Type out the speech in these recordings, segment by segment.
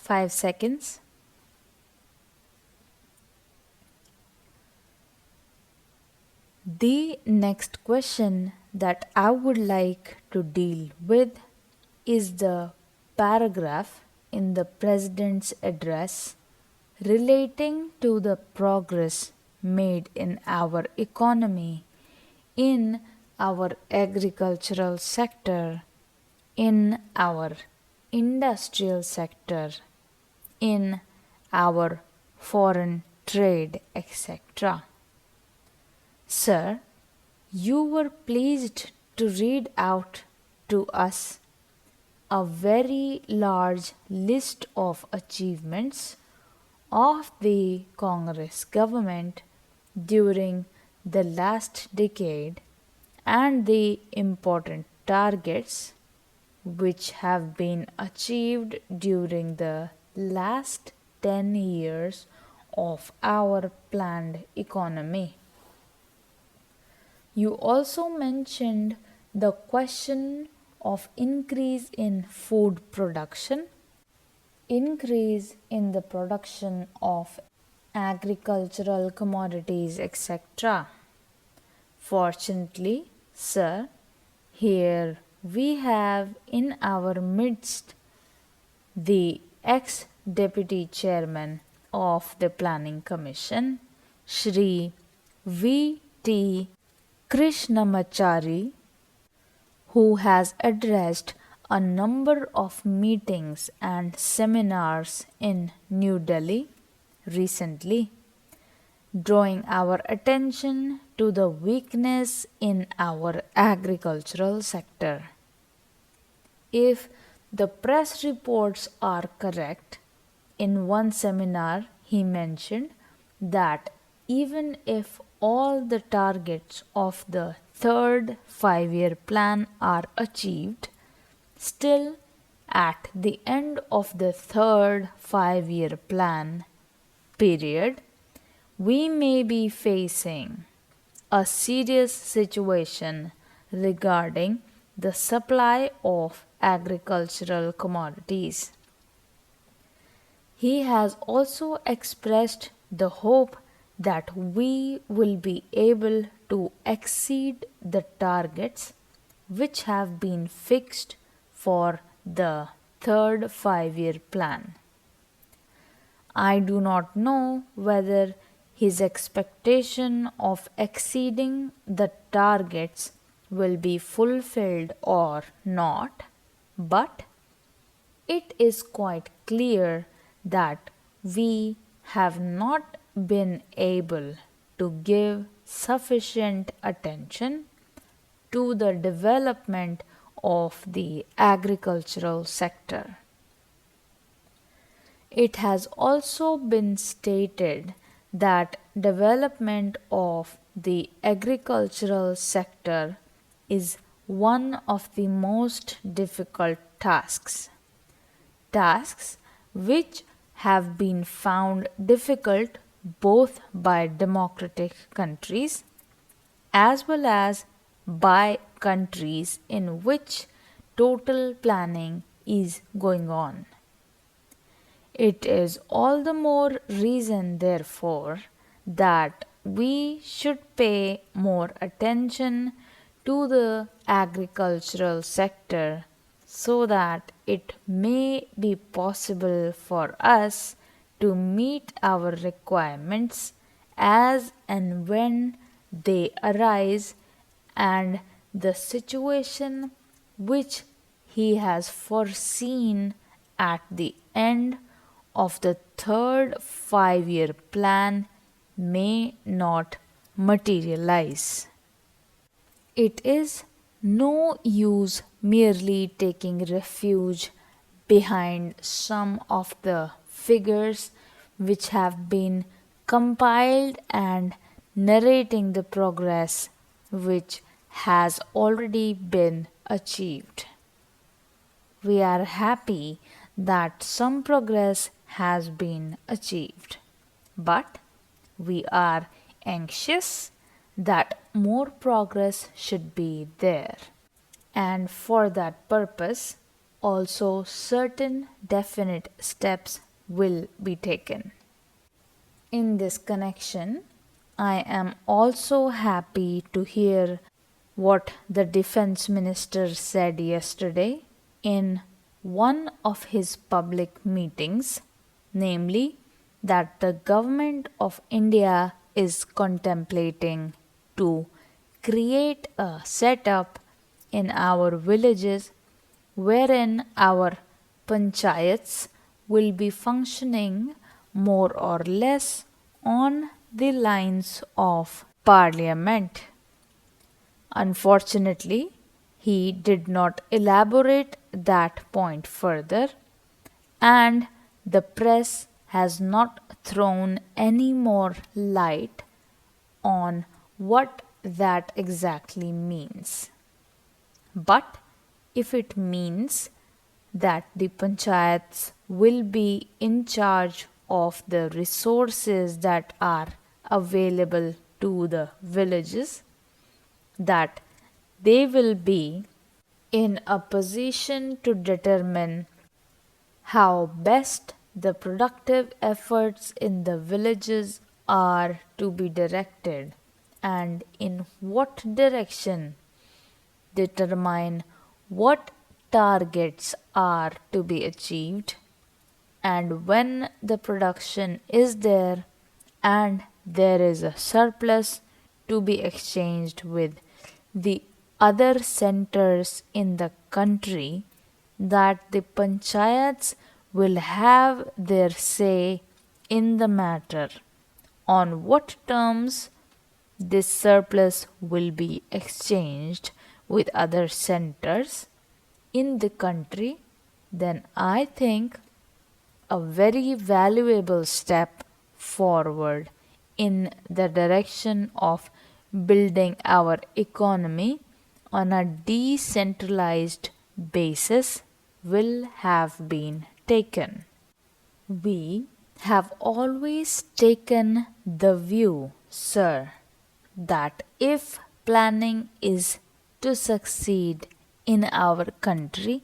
5 seconds. The next question that I would like to deal with is the paragraph in the President's address relating to the progress made in our economy, in our agricultural sector, in our industrial sector, in our foreign trade, etc. Sir, you were pleased to read out to us a very large list of achievements of the Congress government during the last decade and the important targets which have been achieved during the last 10 years of our planned economy. You also mentioned the question of increase in food production, increase in the production of agricultural commodities, etc. Fortunately, sir, here we have in our midst the ex-deputy chairman of the Planning Commission, Shri V.T. Krishnamachari, who has addressed a number of meetings and seminars in New Delhi recently, drawing our attention to the weakness in our agricultural sector. If the press reports are correct, in one seminar he mentioned that even if all the targets of the third 5-year plan are achieved, still at the end of the third 5-year plan period, we may be facing a serious situation regarding the supply of agricultural commodities. He has also expressed the hope that we will be able to exceed the targets which have been fixed for the third 5-year plan. I do not know whether his expectation of exceeding the targets will be fulfilled or not, but it is quite clear that we have not been able to give sufficient attention to the development of the agricultural sector. It has also been stated that development of the agricultural sector is one of the most difficult tasks. Tasks which have been found difficult both by democratic countries as well as by countries in which total planning is going on. It is all the more reason, therefore, that we should pay more attention to the agricultural sector so that it may be possible for us to meet our requirements as and when they arise, and the situation which he has foreseen at the end of the third 5-year plan may not materialize. It is no use merely taking refuge behind some of the figures which have been compiled and narrating the progress which has already been achieved. We are happy that some progress has been achieved, but we are anxious that more progress should be there, and for that purpose also certain definite steps will be taken. In this connection, I am also happy to hear what the defense minister said yesterday in one of his public meetings, namely that the government of India is contemplating to create a setup in our villages wherein our panchayats will be functioning more or less on the lines of parliament. Unfortunately, he did not elaborate that point further, and the press has not thrown any more light on what that exactly means. But if it means that the panchayats will be in charge of the resources that are available to the villages, that they will be in a position to determine how best the productive efforts in the villages are to be directed and in what direction, determine what targets are to be achieved, and when the production is there and there is a surplus to be exchanged with the other centers in the country, that the panchayats will have their say in the matter, on what terms this surplus will be exchanged with other centers in the country, then I think a very valuable step forward in the direction of building our economy on a decentralized basis will have been taken. We have always taken the view, sir, that if planning is to succeed in our country,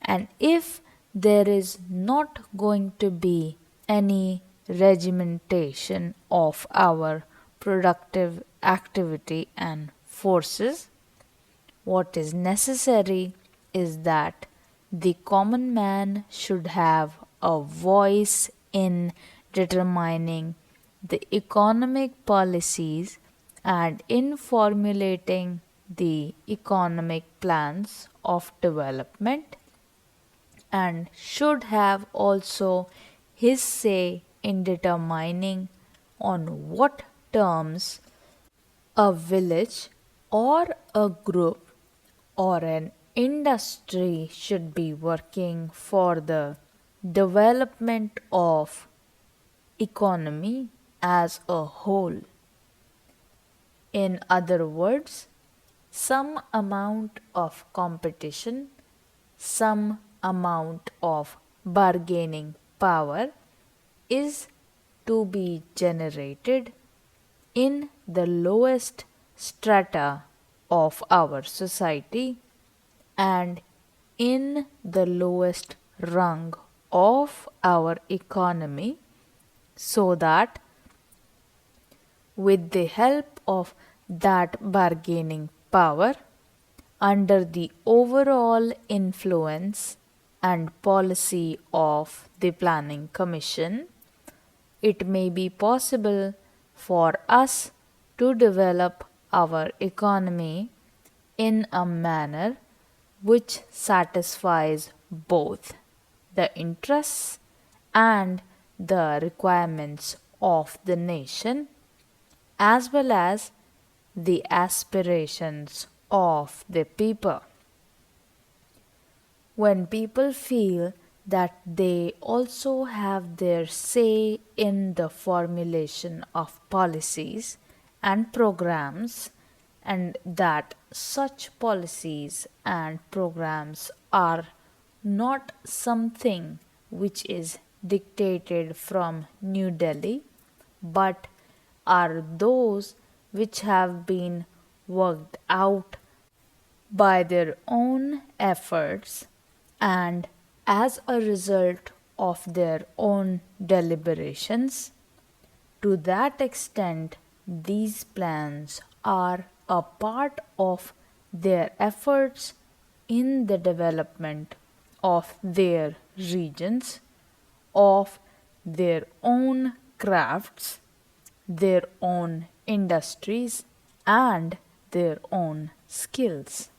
and if there is not going to be any regimentation of our productive activity and forces, what is necessary is that the common man should have a voice in determining the economic policies and in formulating the economic plans of development, and should have also his say in determining on what terms a village or a group or an industry should be working for the development of economy as a whole. In other words, some amount of competition, some amount of bargaining power is to be generated in the lowest strata of our society and in the lowest rung of our economy, so that with the help of that bargaining power, under the overall influence and policy of the Planning Commission, it may be possible for us to develop our economy in a manner which satisfies both the interests and the requirements of the nation, as well as the aspirations of the people. When people feel that they also have their say in the formulation of policies and programs, and that such policies and programs are not something which is dictated from New Delhi, but are those which have been worked out by their own efforts and as a result of their own deliberations. To that extent, these plans are a part of their efforts in the development of their regions, of their own crafts, their own industries, and their own skills.